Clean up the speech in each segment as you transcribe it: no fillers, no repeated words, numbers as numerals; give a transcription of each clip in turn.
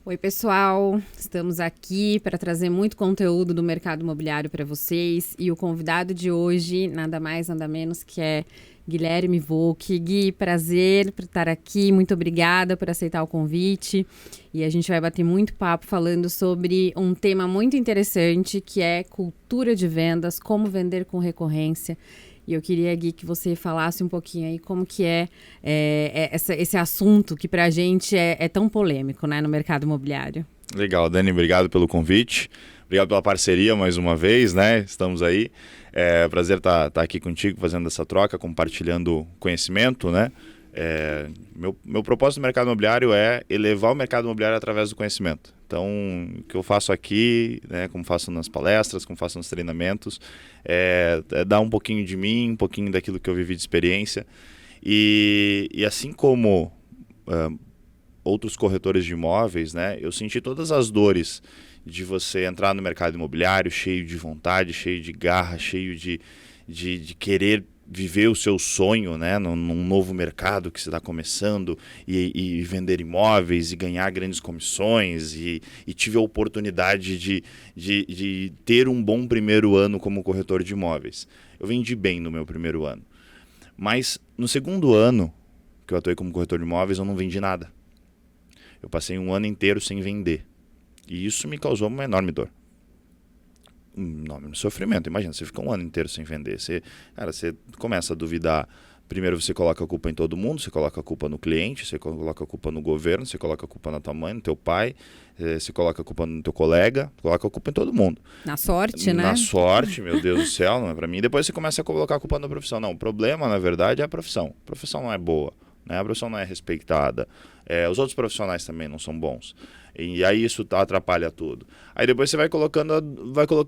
Oi, pessoal. Estamos aqui para trazer muito conteúdo do mercado imobiliário para vocês. E o convidado de hoje, nada mais, nada menos que é Guilherme Volk. Gui, prazer por estar aqui. Muito obrigada por aceitar o convite. E a gente vai bater muito papo falando sobre um tema muito interessante, que é cultura de vendas, como vender com recorrência. E eu queria, Gui, que você falasse um pouquinho aí como que esse assunto que pra gente é tão polêmico, né, no mercado imobiliário. Legal, Dani, obrigado pelo convite. Obrigado pela parceria mais uma vez, né? Estamos aí. É prazer estar aqui contigo, fazendo essa troca, compartilhando conhecimento, né? Meu propósito no mercado imobiliário é elevar o mercado imobiliário através do conhecimento. Então, o que eu faço aqui, né, como faço nas palestras, como faço nos treinamentos, é dar um pouquinho de mim, um pouquinho daquilo que eu vivi de experiência. E assim como outros corretores de imóveis, né, eu senti todas as dores de você entrar no mercado imobiliário cheio de vontade, cheio de garra, cheio de querer viver o seu sonho, né, num novo mercado que você está começando e vender imóveis e ganhar grandes comissões e tive a oportunidade de ter um bom primeiro ano como corretor de imóveis. Eu vendi bem no meu primeiro ano, mas no segundo ano que eu atuei como corretor de imóveis eu não vendi nada. Eu passei um ano inteiro sem vender e isso me causou uma enorme dor. Um enorme sofrimento. Imagina, você fica um ano inteiro sem vender. Você começa a duvidar. Primeiro você coloca a culpa em todo mundo, você coloca a culpa no cliente, você coloca a culpa no governo, você coloca a culpa na tua mãe, no teu pai, você coloca a culpa no teu colega, coloca a culpa em todo mundo. Na sorte, né? Na sorte, meu Deus do céu, não é pra mim. Depois você começa a colocar a culpa na profissão. Não, o problema, na verdade, é a profissão. A profissão não é boa, né? A profissão não é respeitada. Os outros profissionais também não são bons. E aí isso atrapalha tudo. Aí depois você vai colocando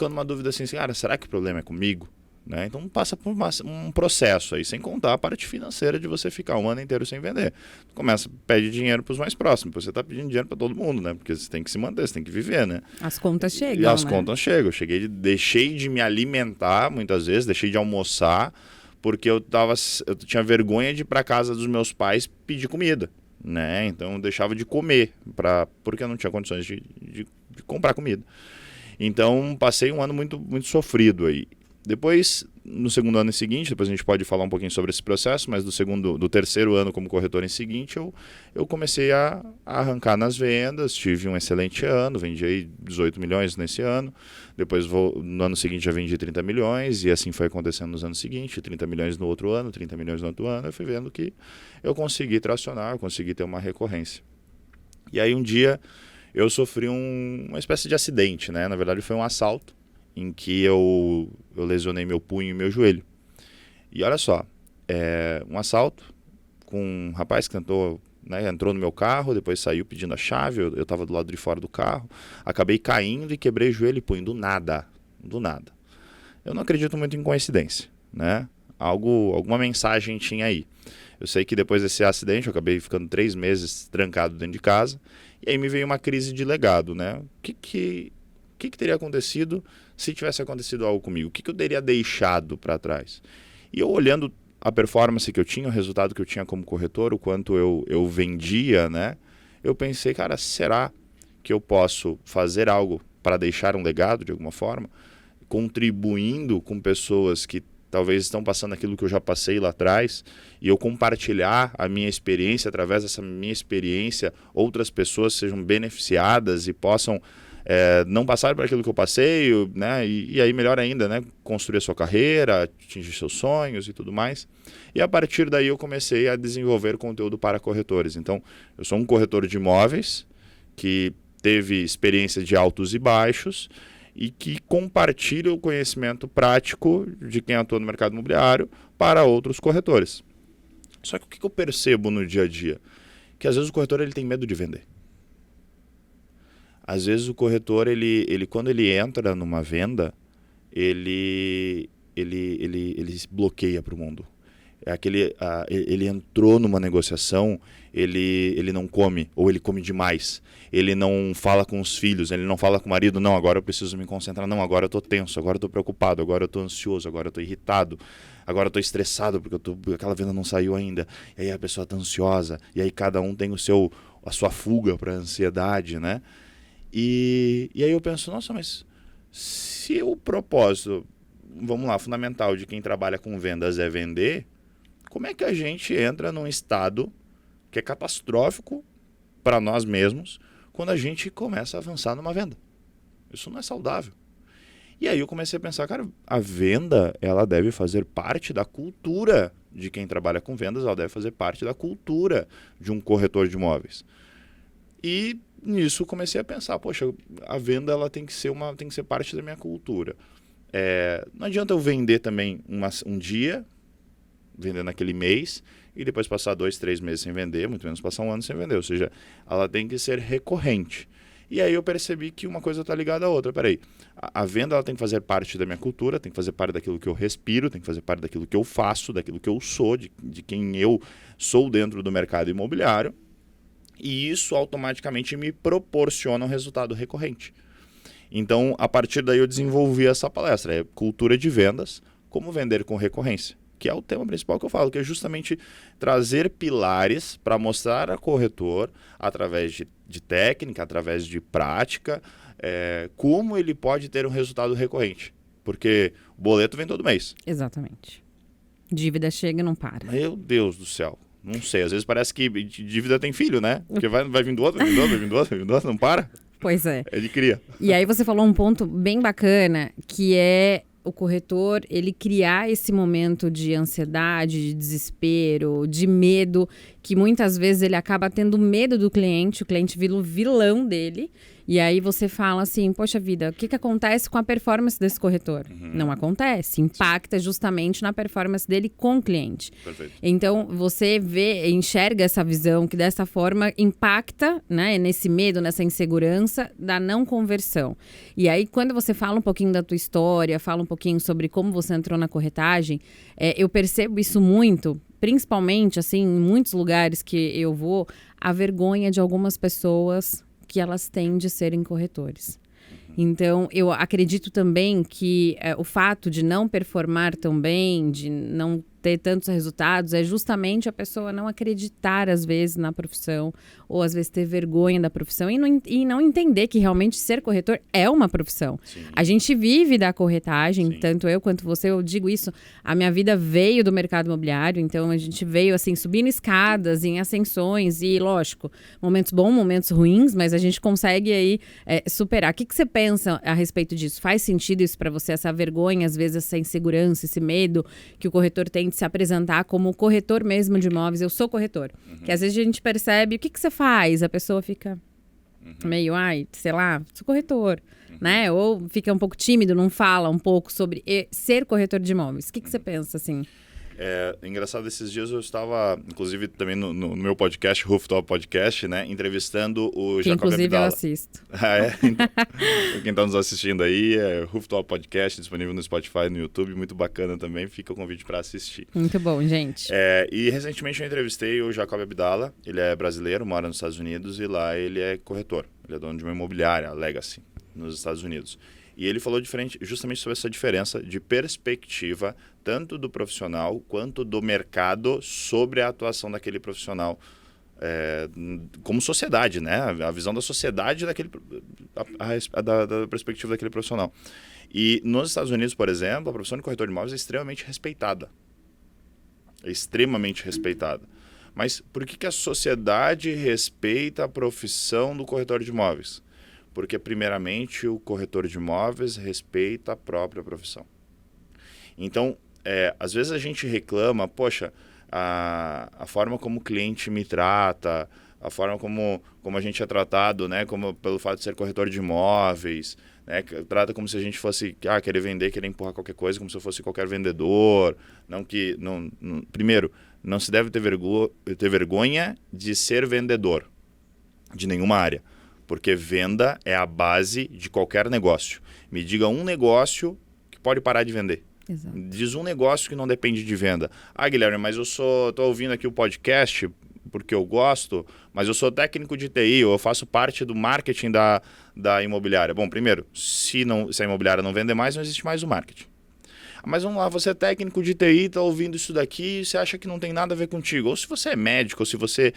uma dúvida assim, cara, será que o problema é comigo? Né? Então passa por um processo aí, sem contar a parte financeira de você ficar um ano inteiro sem vender. Começa, pede dinheiro para os mais próximos, você está pedindo dinheiro para todo mundo, né? Porque você tem que se manter, você tem que viver, né? As contas chegam, e as né? contas chegam. Deixei de me alimentar muitas vezes, deixei de almoçar, porque eu tinha vergonha de ir para casa dos meus pais pedir comida. Né? Então eu deixava de comer porque eu não tinha condições de comprar comida. Então passei um ano muito, muito sofrido aí. Depois, no segundo ano seguinte, depois a gente pode falar um pouquinho sobre esse processo, mas do terceiro ano como corretor em seguinte, eu comecei a arrancar nas vendas, tive um excelente ano, vendi aí 18 milhões nesse ano, depois no ano seguinte já vendi 30 milhões, e assim foi acontecendo nos anos seguintes, 30 milhões no outro ano, 30 milhões no outro ano, eu fui vendo que eu consegui tracionar, eu consegui ter uma recorrência. E aí um dia eu sofri uma espécie de acidente, né? Na verdade foi um assalto, em que eu lesionei meu punho e meu joelho. E olha só, um assalto com um rapaz que entrou no meu carro, depois saiu pedindo a chave, eu estava do lado de fora do carro, acabei caindo e quebrei joelho e punho, do nada. Eu não acredito muito em coincidência, né? Alguma mensagem tinha aí. Eu sei que depois desse acidente eu acabei ficando 3 meses trancado dentro de casa, e aí me veio uma crise de legado, né? O que teria acontecido se tivesse acontecido algo comigo? O que eu teria deixado para trás? E eu olhando a performance que eu tinha, o resultado que eu tinha como corretor, o quanto eu vendia, né? Eu pensei, cara, será que eu posso fazer algo para deixar um legado de alguma forma? Contribuindo com pessoas que talvez estão passando aquilo que eu já passei lá atrás, e eu compartilhar a minha experiência, através dessa minha experiência, outras pessoas sejam beneficiadas e possam não passar por aquilo que eu passei, né? E aí melhor ainda, né? Construir a sua carreira, atingir seus sonhos e tudo mais. E a partir daí eu comecei a desenvolver conteúdo para corretores. Então, eu sou um corretor de imóveis que teve experiência de altos e baixos e que compartilha o conhecimento prático de quem atua no mercado imobiliário para outros corretores. Só que o que eu percebo no dia a dia? Que às vezes o corretor ele tem medo de vender. Às vezes o corretor, ele quando ele entra numa venda, ele se bloqueia para o mundo. Ele entrou numa negociação, ele não come, ou ele come demais. Ele não fala com os filhos, ele não fala com o marido, não, agora eu preciso me concentrar, não, agora eu estou tenso, agora eu estou preocupado, agora eu estou ansioso, agora eu estou irritado, agora eu estou estressado porque aquela venda não saiu ainda. E aí a pessoa está ansiosa, e aí cada um tem o a sua fuga para a ansiedade, né? E aí eu penso, nossa, mas se o propósito, vamos lá, fundamental de quem trabalha com vendas é vender, como é que a gente entra num estado que é catastrófico para nós mesmos quando a gente começa a avançar numa venda? Isso não é saudável. E aí eu comecei a pensar, cara, a venda, ela deve fazer parte da cultura de quem trabalha com vendas, ela deve fazer parte da cultura de um corretor de imóveis. E nisso comecei a pensar, poxa, a venda ela tem que ser parte da minha cultura. Não adianta eu vender também um dia, vender naquele mês, e depois passar 2, 3 meses sem vender, muito menos passar um ano sem vender. Ou seja, ela tem que ser recorrente. E aí eu percebi que uma coisa está ligada à outra. Peraí, a venda ela tem que fazer parte da minha cultura, tem que fazer parte daquilo que eu respiro, tem que fazer parte daquilo que eu faço, daquilo que eu sou, de quem eu sou dentro do mercado imobiliário. E isso automaticamente me proporciona um resultado recorrente. Então, a partir daí eu desenvolvi essa palestra, cultura de vendas, como vender com recorrência, que é o tema principal que eu falo, que é justamente trazer pilares para mostrar ao corretor, através de técnica, através de prática, como ele pode ter um resultado recorrente. Porque o boleto vem todo mês. Exatamente. Dívida chega e não para. Meu Deus do céu. Não sei, às vezes parece que dívida tem filho, né? Porque vai vindo outro, vai vindo outro, vai vindo outro, vai vindo outro, não para. Pois é. Ele cria. E aí você falou um ponto bem bacana, que é o corretor, ele criar esse momento de ansiedade, de desespero, de medo, que muitas vezes ele acaba tendo medo do cliente, o cliente vira o vilão dele, e aí você fala assim, poxa vida, o que acontece com a performance desse corretor? Não acontece, impacta justamente na performance dele com o cliente. Perfeito. Então, você enxerga essa visão que dessa forma impacta, né, nesse medo, nessa insegurança da não conversão. E aí, quando você fala um pouquinho da tua história, fala um pouquinho sobre como você entrou na corretagem, eu percebo isso muito, principalmente, assim, em muitos lugares que eu vou, a vergonha de algumas pessoas que elas têm de serem corretores. Então, eu acredito também que o fato de não performar tão bem, de não ter tantos resultados, é justamente a pessoa não acreditar, às vezes, na profissão, ou às vezes ter vergonha da profissão e não entender que realmente ser corretor é uma profissão. Sim. A gente vive da corretagem, Sim. tanto eu quanto você, eu digo isso, a minha vida veio do mercado imobiliário, então a gente veio, assim, subindo escadas, em ascensões e, lógico, momentos bons, momentos ruins, mas a gente consegue aí superar. O que você pensa a respeito disso? Faz sentido isso para você, essa vergonha, às vezes essa insegurança, esse medo que o corretor tem de se apresentar como corretor mesmo de imóveis? Eu sou corretor. Que às vezes a gente percebe, o que você faz? A pessoa fica meio, sei lá, sou corretor, né? Ou fica um pouco tímido, não fala um pouco sobre ser corretor de imóveis. O que você pensa, assim? Engraçado, esses dias eu estava, inclusive, também no meu podcast, Rooftop Podcast, né, entrevistando o Que Jacob inclusive Abdala. eu assisto. Então, quem está nos assistindo aí, Rooftop Podcast, disponível no Spotify, no YouTube, muito bacana também, fica o convite para assistir. Muito bom, gente. E recentemente eu entrevistei o Jacob Abdala, ele é brasileiro, mora nos Estados Unidos e lá ele é corretor, ele é dono de uma imobiliária, a Legacy, nos Estados Unidos. E ele falou justamente sobre essa diferença de perspectiva, tanto do profissional quanto do mercado, sobre a atuação daquele profissional como sociedade, né? A visão da sociedade da perspectiva daquele profissional. E nos Estados Unidos, por exemplo, a profissão de corretor de imóveis é extremamente respeitada. É extremamente respeitada. Mas por que a sociedade respeita a profissão do corretor de imóveis? Porque, primeiramente, o corretor de imóveis respeita a própria profissão. Então, às vezes a gente reclama, poxa, a forma como o cliente me trata, a forma como a gente é tratado, né, pelo fato de ser corretor de imóveis, né, trata como se a gente fosse querer vender, querer empurrar qualquer coisa, como se eu fosse qualquer vendedor. Primeiro, não se deve ter vergonha de ser vendedor de nenhuma área. Porque venda é a base de qualquer negócio. Me diga um negócio que pode parar de vender. Exato. Diz um negócio que não depende de venda. Guilherme, mas eu tô ouvindo aqui o podcast porque eu gosto, mas eu sou técnico de TI, ou eu faço parte do marketing da imobiliária. Bom, primeiro, se a imobiliária não vender mais, não existe mais o marketing. Mas vamos lá, você é técnico de TI, está ouvindo isso daqui e você acha que não tem nada a ver contigo. Ou se você é médico, ou se você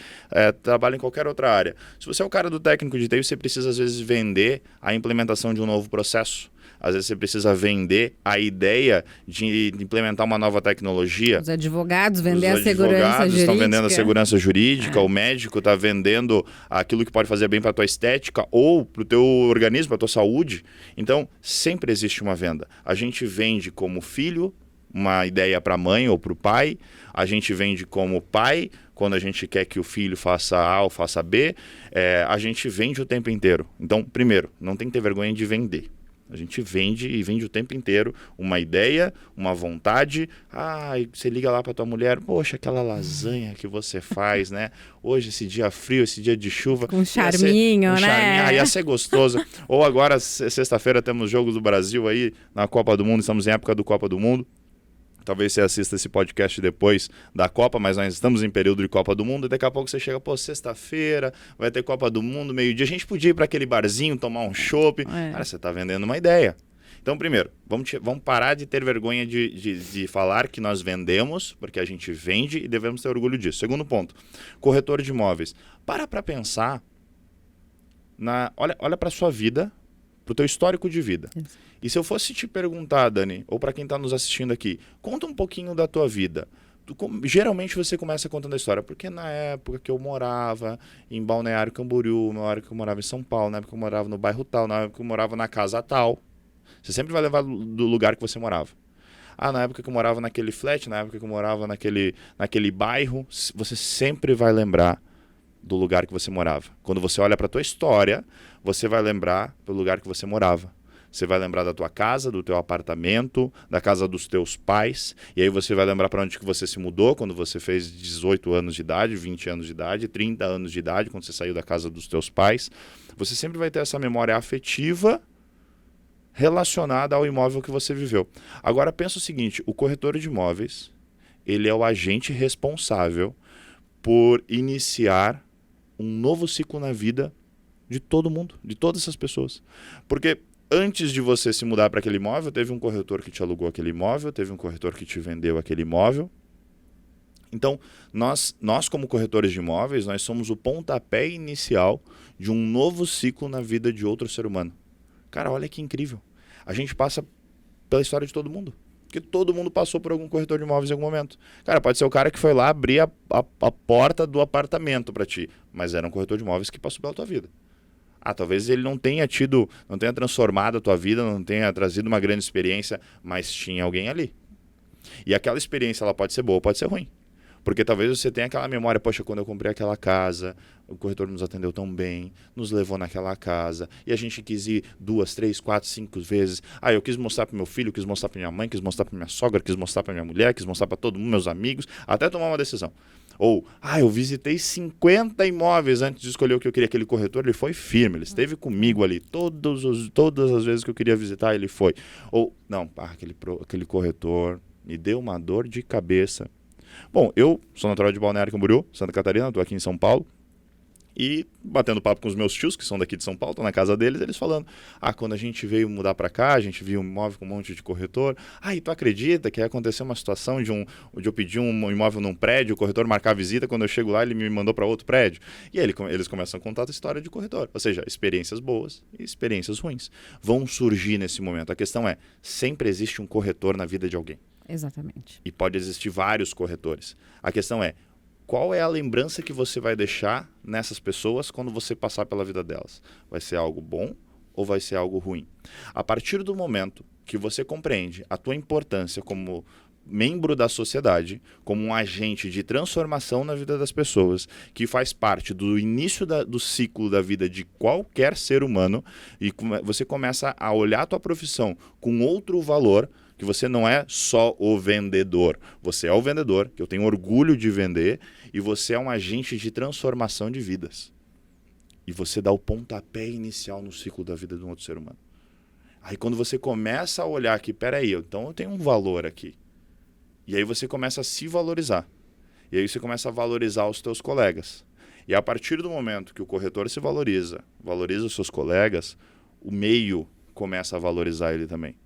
trabalha em qualquer outra área. Se você é o cara do técnico de TI, você precisa às vezes vender a implementação de um novo processo. Às vezes você precisa vender a ideia de implementar uma nova tecnologia. Os advogados vender a segurança jurídica. Os advogados estão vendendo a segurança jurídica, o médico está vendendo aquilo que pode fazer bem para a tua estética ou para o teu organismo, para a tua saúde. Então, sempre existe uma venda. A gente vende como filho uma ideia para a mãe ou para o pai. A gente vende como pai, quando a gente quer que o filho faça A ou faça B. A gente vende o tempo inteiro. Então, primeiro, não tem que ter vergonha de vender. A gente vende e vende o tempo inteiro uma ideia, uma vontade. Você liga lá para tua mulher, poxa, aquela lasanha que você faz, né? Hoje, esse dia frio, esse dia de chuva. Com charminho, né? Charminho, ia ser gostoso. Ou agora, sexta-feira, temos Jogos do Brasil aí na Copa do Mundo, estamos em época do Copa do Mundo. Talvez você assista esse podcast depois da Copa, mas nós estamos em período de Copa do Mundo e daqui a pouco você chega, sexta-feira, vai ter Copa do Mundo, meio-dia. A gente podia ir para aquele barzinho, tomar um chopp. Cara, você está vendendo uma ideia. Então, primeiro, vamos parar de ter vergonha de falar que nós vendemos, porque a gente vende e devemos ter orgulho disso. Segundo ponto, corretor de imóveis. Para pensar, olha para a sua vida, para o teu histórico de vida. Isso. E se eu fosse te perguntar, Dani, ou para quem está nos assistindo aqui, conta um pouquinho da tua vida. Geralmente você começa contando a história, porque na época que eu morava em Balneário Camboriú, na época que eu morava em São Paulo, na época que eu morava no bairro tal, na época que eu morava na casa tal. Você sempre vai levar do lugar que você morava. Na época que eu morava naquele flat, na época que eu morava naquele bairro, você sempre vai lembrar do lugar que você morava. Quando você olha para a tua história, você vai lembrar do lugar que você morava. Você vai lembrar da tua casa, do teu apartamento, da casa dos teus pais. E aí você vai lembrar para onde que você se mudou quando você fez 18 anos de idade, 20 anos de idade, 30 anos de idade, quando você saiu da casa dos teus pais. Você sempre vai ter essa memória afetiva relacionada ao imóvel que você viveu. Agora pensa o seguinte, o corretor de imóveis, ele é o agente responsável por iniciar um novo ciclo na vida de todo mundo, de todas essas pessoas. Porque antes de você se mudar para aquele imóvel, teve um corretor que te alugou aquele imóvel, teve um corretor que te vendeu aquele imóvel. Então, nós como corretores de imóveis, nós somos o pontapé inicial de um novo ciclo na vida de outro ser humano. Cara, olha que incrível. A gente passa pela história de todo mundo. Porque todo mundo passou por algum corretor de imóveis em algum momento. Cara, pode ser o cara que foi lá abrir a porta do apartamento para ti, mas era um corretor de imóveis que passou pela tua vida. Talvez ele não tenha transformado a tua vida, não tenha trazido uma grande experiência, mas tinha alguém ali. E aquela experiência ela pode ser boa, pode ser ruim. Porque talvez você tenha aquela memória, poxa, quando eu comprei aquela casa, o corretor nos atendeu tão bem, nos levou naquela casa, e a gente quis ir 2, 3, 4, 5 vezes. Eu quis mostrar para meu filho, quis mostrar para minha mãe, quis mostrar para minha sogra, quis mostrar para minha mulher, quis mostrar para todo mundo, meus amigos, até tomar uma decisão. Ou, eu visitei 50 imóveis antes de escolher o que eu queria. Aquele corretor, ele foi firme, ele esteve comigo ali. Todas as vezes que eu queria visitar, ele foi. Ou, não, aquele corretor me deu uma dor de cabeça. Bom, eu sou natural de Balneário Camboriú, Santa Catarina, estou aqui em São Paulo. E batendo papo com os meus tios, que são daqui de São Paulo, estão na casa deles, eles falando, quando a gente veio mudar para cá, a gente viu um imóvel com um monte de corretor. E tu acredita que aconteceu uma situação de eu pedir um imóvel num prédio, o corretor marcar a visita, quando eu chego lá ele me mandou para outro prédio. E aí eles começam a contar a história de corretor. Ou seja, experiências boas e experiências ruins vão surgir nesse momento. A questão é, sempre existe um corretor na vida de alguém. Exatamente. E pode existir vários corretores. A questão é, qual é a lembrança que você vai deixar nessas pessoas quando você passar pela vida delas? Vai ser algo bom ou vai ser algo ruim? A partir do momento que você compreende a tua importância como membro da sociedade, como um agente de transformação na vida das pessoas, que faz parte do início do ciclo da vida de qualquer ser humano, e você começa a olhar a tua profissão com outro valor, que você não é só o vendedor. Você é o vendedor, que eu tenho orgulho de vender, e você é um agente de transformação de vidas. E você dá o pontapé inicial no ciclo da vida de um outro ser humano. Aí quando você começa a olhar que, peraí, então eu tenho um valor aqui. E aí você começa a se valorizar. E aí você começa a valorizar os teus colegas. E a partir do momento que o corretor se valoriza os seus colegas, o meio começa a valorizar ele também.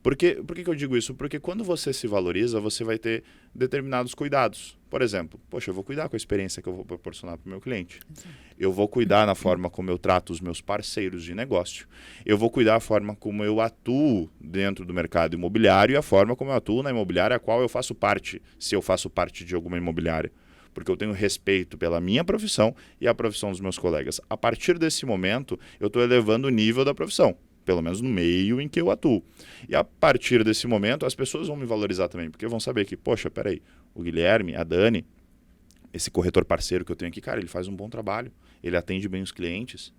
Por que eu digo isso? Porque quando você se valoriza, você vai ter determinados cuidados. Por exemplo, poxa, eu vou cuidar com a experiência que eu vou proporcionar para o meu cliente. Eu vou cuidar na forma como eu trato os meus parceiros de negócio. Eu vou cuidar da forma como eu atuo dentro do mercado imobiliário e a forma como eu atuo na imobiliária a qual eu faço parte, se eu faço parte de alguma imobiliária. Porque eu tenho respeito pela minha profissão e a profissão dos meus colegas. A partir desse momento, eu estou elevando o nível da profissão, pelo menos no meio em que eu atuo. E a partir desse momento, as pessoas vão me valorizar também, porque vão saber que, poxa, peraí, o Guilherme, a Dani, esse corretor parceiro que eu tenho aqui, cara, ele faz um bom trabalho, ele atende bem os clientes,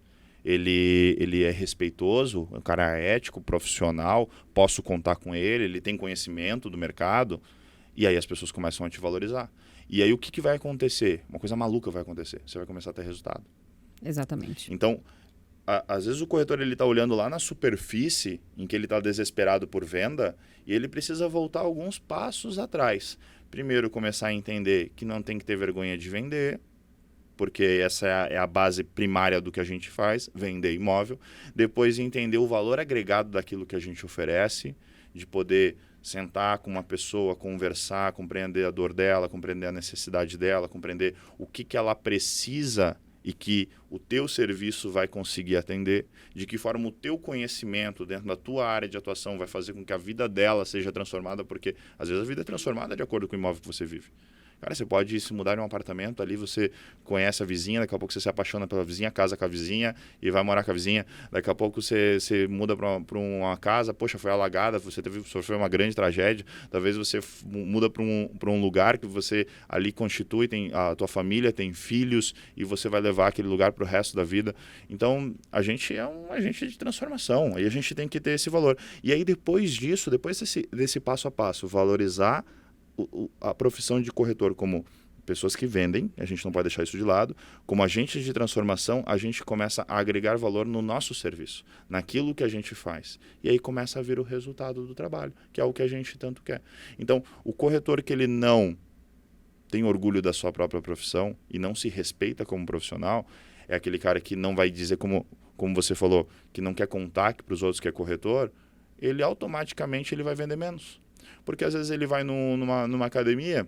ele é respeitoso, é um cara ético, profissional, posso contar com ele tem conhecimento do mercado, e aí as pessoas começam a te valorizar. E aí o que vai acontecer? Uma coisa maluca vai acontecer, você vai começar a ter resultado. Exatamente. Então, às vezes o corretor está olhando lá na superfície, em que ele está desesperado por venda, e ele precisa voltar alguns passos atrás. Primeiro, começar a entender que não tem que ter vergonha de vender, porque essa é a base primária do que a gente faz, vender imóvel. Depois, entender o valor agregado daquilo que a gente oferece, de poder sentar com uma pessoa, conversar, compreender a dor dela, compreender a necessidade dela, compreender o que ela precisa e que o teu serviço vai conseguir atender, de que forma o teu conhecimento dentro da tua área de atuação vai fazer com que a vida dela seja transformada, porque às vezes a vida é transformada de acordo com o imóvel que você vive. Cara, você pode se mudar em um apartamento, ali você conhece a vizinha, daqui a pouco você se apaixona pela vizinha, casa com a vizinha e vai morar com a vizinha. Daqui a pouco você muda para uma casa, poxa, foi alagada, você sofreu uma grande tragédia. Talvez você muda para um lugar que você ali constitui, tem a tua família, tem filhos e você vai levar aquele lugar para o resto da vida. Então, a gente é um agente de transformação, aí a gente tem que ter esse valor. E aí, depois disso, depois desse passo a passo, valorizar a profissão de corretor como pessoas que vendem, a gente não pode deixar isso de lado, como agentes de transformação, a gente começa a agregar valor no nosso serviço, naquilo que a gente faz. E aí começa a vir o resultado do trabalho, que é o que a gente tanto quer. Então, o corretor que ele não tem orgulho da sua própria profissão e não se respeita como profissional, é aquele cara que não vai dizer, como você falou, que não quer contar para os outros que é corretor, ele automaticamente ele vai vender menos. Porque às vezes ele vai numa academia,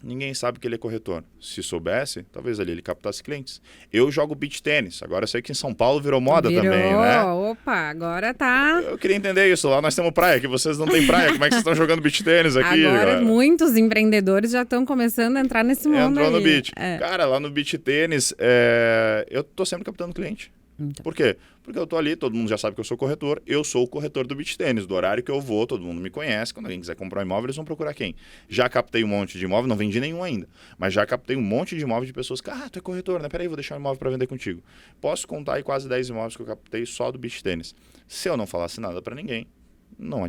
ninguém sabe que ele é corretor. Se soubesse, talvez ali ele captasse clientes. Eu jogo beach tênis. Agora eu sei que em São Paulo virou moda também, né? Opa, agora tá. Eu queria entender isso. Lá nós temos praia, que vocês não têm praia. Como é que vocês estão jogando beach tênis aqui? Agora cara? muitos empreendedores já estão começando a entrar nesse mundo. Entrou aí. No beach. É. Cara, lá no beach tênis, eu tô sempre captando cliente. Então. Por quê? Porque eu tô ali, todo mundo já sabe que eu sou corretor, eu sou o corretor do beach tênis, do horário que eu vou, todo mundo me conhece, quando alguém quiser comprar um imóvel, eles vão procurar quem? Já captei um monte de imóvel, não vendi nenhum ainda, mas já captei um monte de imóvel de pessoas que, tu é corretor, né? Peraí, vou deixar um imóvel para vender contigo. Posso contar aí quase 10 imóveis que eu captei só do beach tênis. Se eu não falasse nada para ninguém, não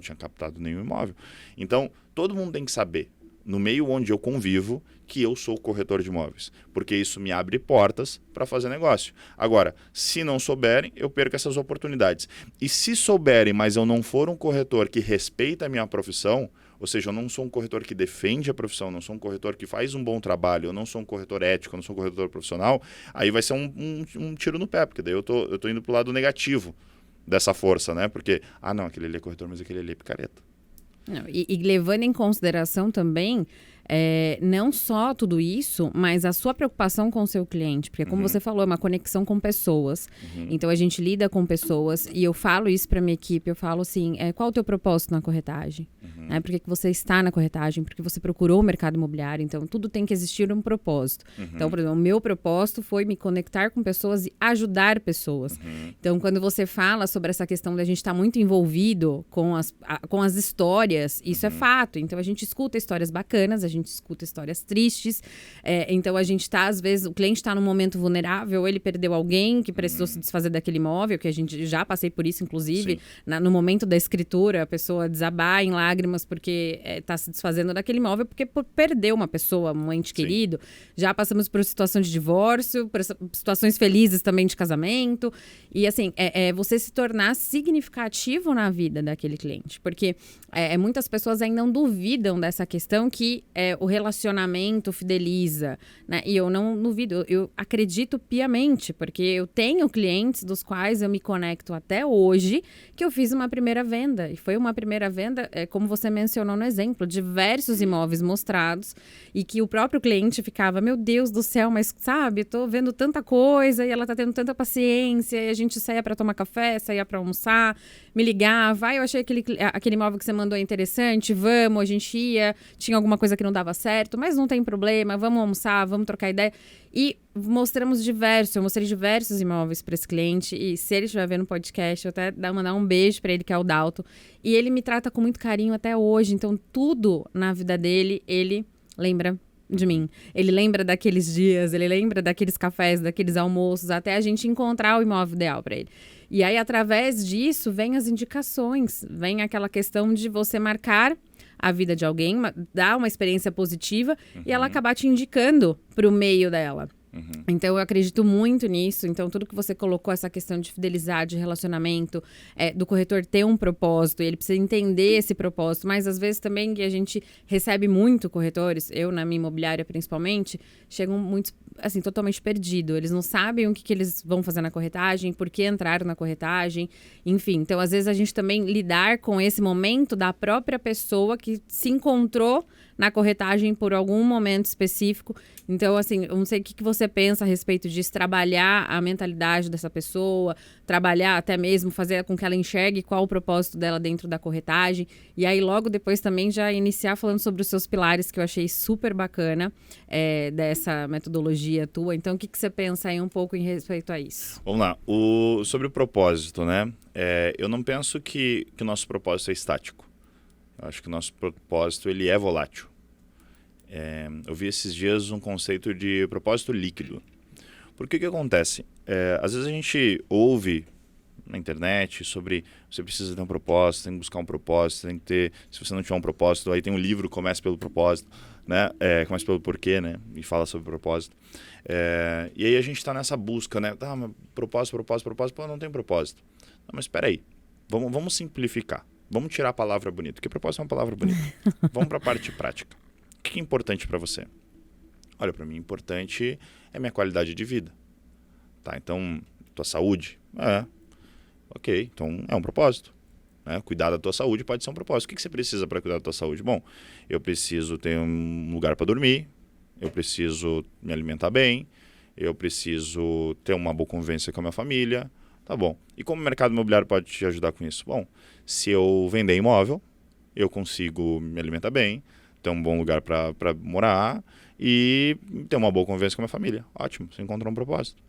tinha captado nenhum imóvel. Então, todo mundo tem que saber, no meio onde eu convivo, que eu sou corretor de imóveis, porque isso me abre portas para fazer negócio. Agora, se não souberem, eu perco essas oportunidades. E se souberem, mas eu não for um corretor que respeita a minha profissão, ou seja, eu não sou um corretor que defende a profissão, não sou um corretor que faz um bom trabalho, eu não sou um corretor ético, eu não sou um corretor profissional, aí vai ser um tiro no pé, porque daí eu tô indo para o lado negativo dessa força, né? Porque, não, aquele ali é corretor, mas aquele ali é picareta. Não, e levando em consideração também, não só tudo isso, mas a sua preocupação com o seu cliente. Porque, como você falou, é uma conexão com pessoas. Então, a gente lida com pessoas. E eu falo isso para minha equipe. Eu falo assim, qual o teu propósito na corretagem? Por que você está na corretagem? Porque você procurou o mercado imobiliário. Então, tudo tem que existir um propósito. Então, por exemplo, o meu propósito foi me conectar com pessoas e ajudar pessoas. Então, quando você fala sobre essa questão da gente estar muito envolvido com as histórias, isso é fato. Então, a gente escuta histórias bacanas, a gente escuta histórias tristes. Então, a gente está, às vezes, o cliente está num momento vulnerável, ele perdeu alguém que precisou se desfazer daquele imóvel, que a gente já passei por isso, inclusive, no momento da escritura, a pessoa desabar em lágrimas porque está se desfazendo daquele imóvel, porque perdeu uma pessoa, um ente querido. Já passamos por situação de divórcio, por situações felizes também de casamento. E, assim, você se tornar significativo na vida daquele cliente. Porque muitas pessoas ainda não duvidam dessa questão que o relacionamento fideliza, né? E eu não duvido, eu acredito piamente, porque eu tenho clientes dos quais eu me conecto até hoje, que eu fiz uma primeira venda. E foi uma primeira venda, como você mencionou no exemplo, diversos imóveis mostrados, e que o próprio cliente ficava, meu Deus do céu, mas sabe, eu tô vendo tanta coisa, e ela tá tendo tanta paciência, e a gente saía para tomar café, saía para almoçar, me ligava, eu achei aquele imóvel que você mandou interessante, vamos, a gente ia, tinha alguma coisa que não dava certo, mas não tem problema, vamos almoçar, vamos trocar ideia. E eu mostrei diversos imóveis para esse cliente, e se ele estiver vendo o podcast, eu até mandar um beijo para ele, que é o Dalton, e ele me trata com muito carinho até hoje, então tudo na vida dele, ele lembra de mim. Ele lembra daqueles dias, ele lembra daqueles cafés, daqueles almoços, até a gente encontrar o imóvel ideal para ele. E aí, através disso, vem as indicações, vem aquela questão de você marcar a vida de alguém, dar uma experiência positiva e ela acabar te indicando para o meio dela. Então, eu acredito muito nisso. Então, tudo que você colocou, essa questão de fidelizar, de relacionamento, do corretor ter um propósito, ele precisa entender esse propósito. Mas, às vezes, também que a gente recebe muito corretores, eu na minha imobiliária principalmente, chegam muitos, assim, totalmente perdidos. Eles não sabem o que eles vão fazer na corretagem, por que entraram na corretagem, enfim. Então, às vezes, a gente também lidar com esse momento da própria pessoa que se encontrou na corretagem por algum momento específico. Então, assim, eu não sei o que você pensa a respeito disso, trabalhar a mentalidade dessa pessoa, trabalhar até mesmo, fazer com que ela enxergue qual o propósito dela dentro da corretagem. E aí, logo depois também já iniciar falando sobre os seus pilares, que eu achei super bacana dessa metodologia tua. Então, o que você pensa aí um pouco em respeito a isso? Vamos lá. Sobre o propósito, né? Eu não penso que o nosso propósito é estático. Eu acho que o nosso propósito ele é volátil. Eu vi esses dias um conceito de propósito líquido. Por que acontece? Às vezes a gente ouve na internet sobre você precisa ter um propósito, tem que buscar um propósito, tem que ter, se você não tiver um propósito, aí tem um livro, Comece pelo Propósito, né? Comece pelo Porquê, né? E fala sobre propósito. E aí a gente está nessa busca, né? Mas propósito, pô, não tem propósito. Não, mas espera aí, vamos simplificar. Vamos tirar a palavra bonita, porque propósito é uma palavra bonita. Vamos para a parte prática. O que é importante para você? Olha, para mim, importante é minha qualidade de vida. Tá, então, tua saúde? Ok, então é um propósito. Né? Cuidar da tua saúde pode ser um propósito. O que você precisa para cuidar da tua saúde? Bom, eu preciso ter um lugar para dormir, eu preciso me alimentar bem, eu preciso ter uma boa convivência com a minha família. Tá bom. E como o mercado imobiliário pode te ajudar com isso? Bom, se eu vender imóvel, eu consigo me alimentar bem, ter um bom lugar para morar e ter uma boa convivência com a minha família. Ótimo, você encontrou um propósito.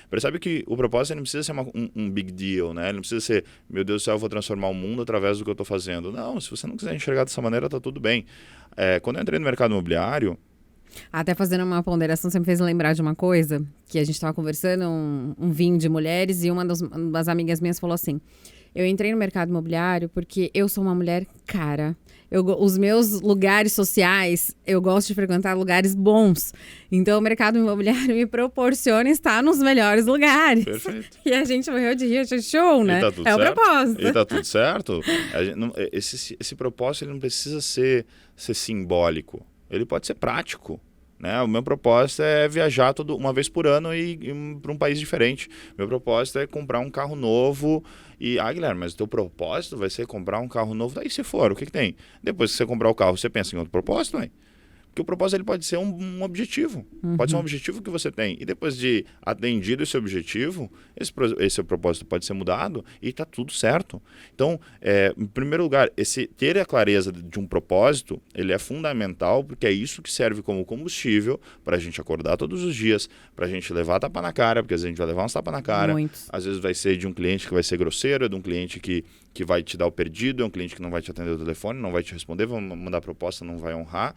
Percebe que o propósito não precisa ser um big deal, né? Ele não precisa ser, meu Deus do céu, eu vou transformar o mundo através do que eu estou fazendo. Não, se você não quiser enxergar dessa maneira, tá tudo bem. Quando eu entrei no mercado imobiliário... Até fazendo uma ponderação, você me fez lembrar de uma coisa, que a gente estava conversando, um vinho de mulheres, e uma das amigas minhas falou assim, eu entrei no mercado imobiliário porque eu sou uma mulher cara. Os meus lugares sociais, eu gosto de frequentar lugares bons. Então, o mercado imobiliário me proporciona estar nos melhores lugares. Perfeito. E a gente morreu de rir, show, né? Tá tudo certo. O propósito. E tá tudo certo. Esse propósito ele não precisa ser simbólico. Ele pode ser prático. Né? O meu propósito é viajar uma vez por ano e para um país diferente. Meu propósito é comprar um carro novo. Guilherme, mas o teu propósito vai ser comprar um carro novo? Daí se for, o que tem? Depois que você comprar o carro, você pensa em outro propósito, hein? Porque o propósito ele pode ser um objetivo. Pode ser um objetivo que você tem. E depois de atendido esse objetivo, esse propósito pode ser mudado e está tudo certo. Então, em primeiro lugar, ter a clareza de um propósito, ele é fundamental, porque é isso que serve como combustível para a gente acordar todos os dias, para a gente levar tapa na cara, porque às vezes a gente vai levar uns tapa na cara. Muitos. Às vezes vai ser de um cliente que vai ser grosseiro, é de um cliente que vai te dar o perdido, é um cliente que não vai te atender o telefone, não vai te responder, vai mandar proposta, não vai honrar,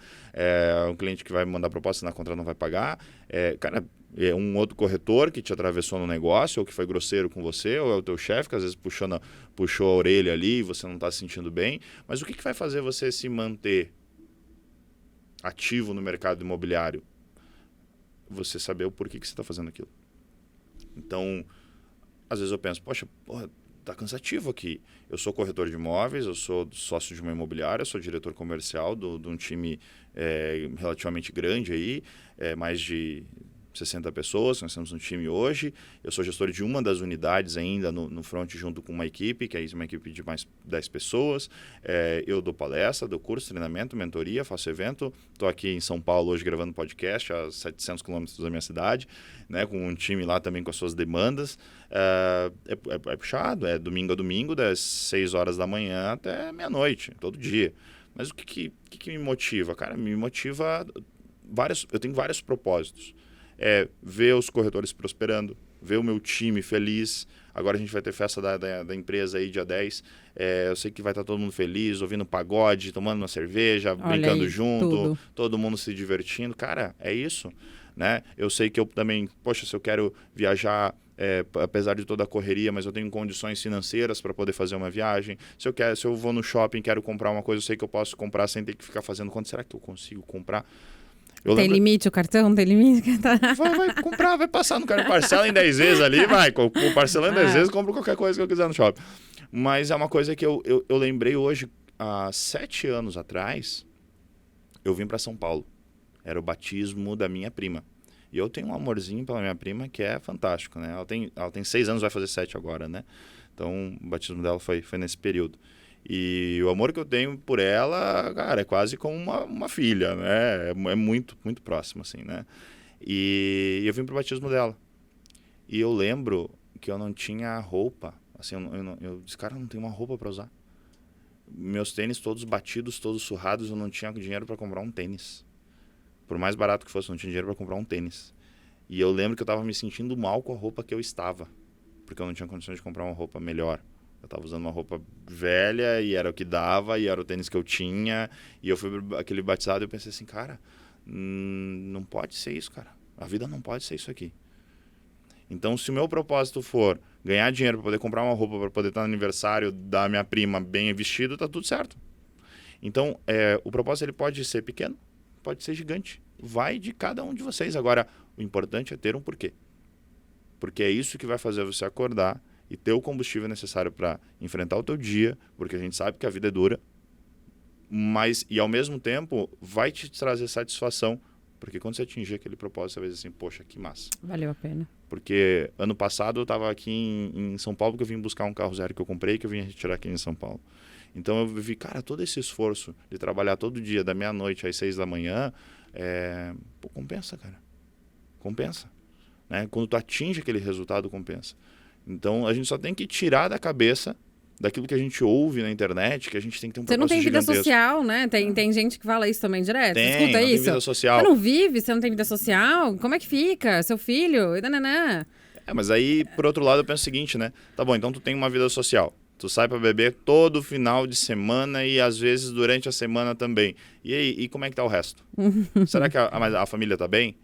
um cliente que vai mandar proposta na contra não vai pagar, é um outro corretor que te atravessou no negócio, ou que foi grosseiro com você, ou é o teu chefe que às vezes puxou a orelha ali e você não está se sentindo bem. Mas o que vai fazer você se manter ativo no mercado imobiliário? Você saber o porquê que você está fazendo aquilo. Então, às vezes eu penso, poxa, tá cansativo aqui. Eu sou corretor de imóveis, eu sou sócio de uma imobiliária, eu sou diretor comercial de um time relativamente grande aí, mais de 60 pessoas, nós temos um time hoje. Eu sou gestor de uma das unidades ainda no front junto com uma equipe, que é uma equipe de mais 10 pessoas. Eu dou palestra, dou curso, treinamento, mentoria, faço evento. Estou aqui em São Paulo hoje gravando podcast a 700 quilômetros da minha cidade, né, com um time lá também com as suas demandas. É puxado, é domingo a domingo, das 6 horas da manhã até meia-noite, todo dia. Mas o que me motiva? Cara, me motiva eu tenho vários propósitos. Ver os corretores prosperando, ver o meu time feliz. Agora a gente vai ter festa da empresa aí dia 10. Eu sei que vai estar todo mundo feliz, ouvindo pagode, tomando uma cerveja, brincando aí, junto, todo mundo se divertindo. Cara, é isso, né? Eu sei que eu também, poxa, se eu quero viajar, apesar de toda a correria, mas eu tenho condições financeiras para poder fazer uma viagem. Se eu vou no shopping, quero comprar uma coisa, eu sei que eu posso comprar sem ter que ficar fazendo. Quanto será que eu consigo comprar? Tem limite o cartão? Tem limite? Vai comprar, vai passar no cara. Parcela em 10 vezes ali, vai. Parcelando em 10 vezes, compro qualquer coisa que eu quiser no shopping. Mas é uma coisa que eu lembrei hoje, há 7 anos atrás, eu vim para São Paulo. Era o batismo da minha prima. E eu tenho um amorzinho pela minha prima que é fantástico, né? Ela tem 6 anos, vai fazer 7 agora, né? Então, o batismo dela foi nesse período. E o amor que eu tenho por ela, cara, é quase como uma filha, né? É muito, muito próximo, assim, né? E eu vim pro batismo dela. E eu lembro que eu não tinha roupa. Assim, eu disse, cara, eu não tenho uma roupa para usar. Meus tênis todos batidos, todos surrados, eu não tinha dinheiro para comprar um tênis. Por mais barato que fosse, eu não tinha dinheiro para comprar um tênis. E eu lembro que eu tava me sentindo mal com a roupa que eu estava. Porque eu não tinha condições de comprar uma roupa melhor. Eu tava usando uma roupa velha e era o que dava, e era o tênis que eu tinha. E eu fui aquele batizado e eu pensei assim, cara, não pode ser isso, cara. A vida não pode ser isso aqui. Então, se o meu propósito for ganhar dinheiro para poder comprar uma roupa, para poder estar no aniversário da minha prima bem vestido, tá tudo certo. Então, o propósito ele pode ser pequeno, pode ser gigante. Vai de cada um de vocês. Agora, o importante é ter um porquê. Porque é isso que vai fazer você acordar e ter o combustível necessário para enfrentar o teu dia, porque a gente sabe que a vida é dura, mas, e ao mesmo tempo, vai te trazer satisfação, porque quando você atingir aquele propósito, você vai dizer assim, poxa, que massa. Valeu a pena. Porque ano passado eu estava aqui em São Paulo, que eu vim buscar um carro zero que eu comprei, que eu vim retirar aqui em São Paulo. Então eu vi, cara, todo esse esforço de trabalhar todo dia, da meia-noite às 6 da manhã, compensa, cara. Compensa. Né? Quando tu atinge aquele resultado, compensa. Então, a gente só tem que tirar da cabeça daquilo que a gente ouve na internet, que a gente tem que ter um propósito gigantesco. Você não tem vida social, né? Tem gente que fala isso também direto. Escuta isso. Tem vida social. Você não vive, você não tem vida social? Como é que fica? Seu filho? Mas aí, por outro lado, eu penso o seguinte, né? Tá bom, então tu tem uma vida social. Tu sai pra beber todo final de semana e às vezes durante a semana também. E aí, e como é que tá o resto? Será que a família tá bem?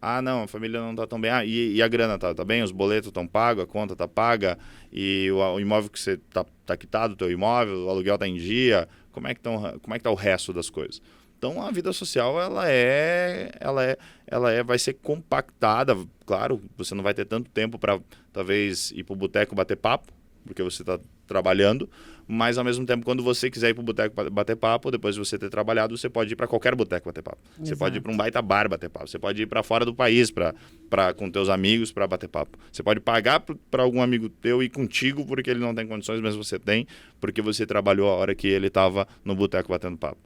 Ah, não, a família não tá tão bem. Ah, e a grana tá bem? Os boletos estão pagos, a conta tá paga, e o imóvel que você tá quitado, o teu imóvel, o aluguel tá em dia. Como é que tá o resto das coisas? Então, a vida social, vai ser compactada. Claro, você não vai ter tanto tempo para, talvez, ir pro boteco bater papo, porque você está trabalhando, mas ao mesmo tempo, quando você quiser ir para o boteco bater papo, depois de você ter trabalhado, você pode ir para qualquer boteco bater papo. Exato. Você pode ir para um baita bar bater papo. Você pode ir para fora do país com teus amigos para bater papo. Você pode pagar para algum amigo teu ir contigo porque ele não tem condições, mas você tem, porque você trabalhou a hora que ele estava no boteco batendo papo.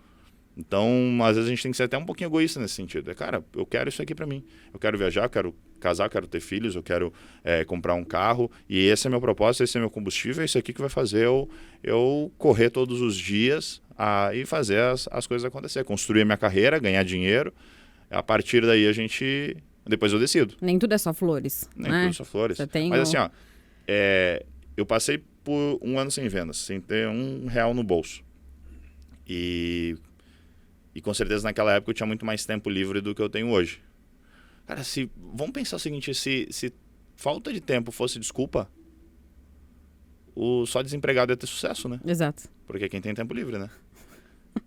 Então, às vezes a gente tem que ser até um pouquinho egoísta nesse sentido. Cara, eu quero isso aqui para mim. Eu quero viajar, eu quero casar, eu quero ter filhos, eu quero comprar um carro. E esse é meu propósito, esse é meu combustível. É isso aqui que vai fazer eu correr todos os dias e fazer as coisas acontecer. Construir a minha carreira, ganhar dinheiro. A partir daí depois eu decido. Nem tudo é só flores. Nem tudo é só flores. Mas assim, eu passei por 1 ano sem vendas, sem ter R$1 no bolso. E com certeza naquela época eu tinha muito mais tempo livre do que eu tenho hoje. Cara, vamos pensar o seguinte, se falta de tempo fosse desculpa, o só desempregado ia ter sucesso, né? Exato. Porque é quem tem tempo livre, né?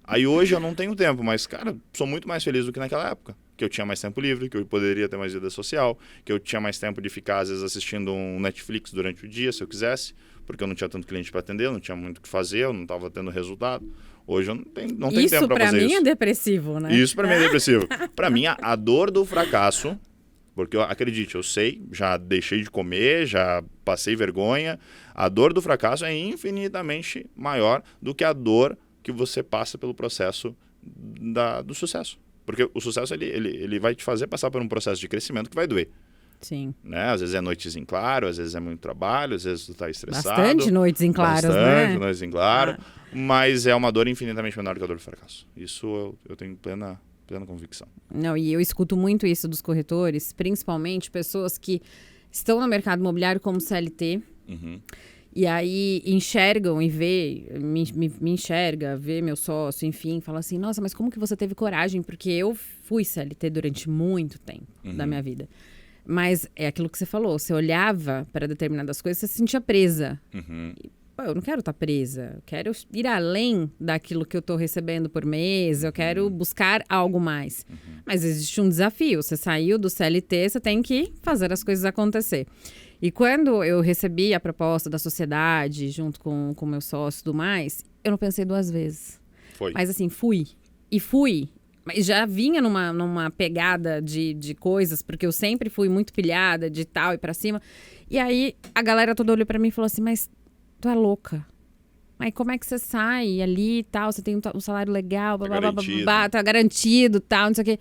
Aí hoje eu não tenho tempo, mas, cara, sou muito mais feliz do que naquela época. que eu tinha mais tempo livre, que eu poderia ter mais vida social, que eu tinha mais tempo de ficar, às vezes, assistindo um Netflix durante o dia, se eu quisesse, porque eu não tinha tanto cliente para atender, eu não tinha muito o que fazer, eu não estava tendo resultado. Hoje eu não tenho tempo para fazer isso. Isso para mim é depressivo, né? Isso para mim é depressivo. Para mim, a dor do fracasso, porque, acredite, eu sei, já deixei de comer, já passei vergonha, a dor do fracasso é infinitamente maior do que a dor que você passa pelo processo do sucesso. Porque o sucesso, ele vai te fazer passar por um processo de crescimento que vai doer. Sim. Né? Às vezes é noites em claro, às vezes é muito trabalho, às vezes tu tá estressado. Bastante noites em claro, né? Bastante noites em claro. Mas é uma dor infinitamente menor que a dor do fracasso. Isso eu tenho plena convicção. Não, e eu escuto muito isso dos corretores, principalmente pessoas que estão no mercado imobiliário como CLT. Uhum. E aí enxergam e me enxerga, vê meu sócio, enfim, fala assim, nossa, mas como que você teve coragem? Porque eu fui CLT durante muito tempo da minha vida. Mas é aquilo que você falou, você olhava para determinadas coisas, você se sentia presa. E, pô, eu não quero estar presa, eu quero ir além daquilo que eu estou recebendo por mês, eu quero buscar algo mais. Mas existe um desafio, você saiu do CLT, você tem que fazer as coisas acontecer. E quando eu recebi a proposta da sociedade, junto com o meu sócio e tudo mais, eu não pensei duas vezes. Foi. Mas assim, fui. E fui. Mas já vinha numa pegada de coisas, porque eu sempre fui muito pilhada de tal e pra cima. E aí a galera toda olhou pra mim e falou assim, mas tu é louca. Mas como é que você sai ali e tal? Você tem um salário legal, tá garantido e tal, não sei o quê.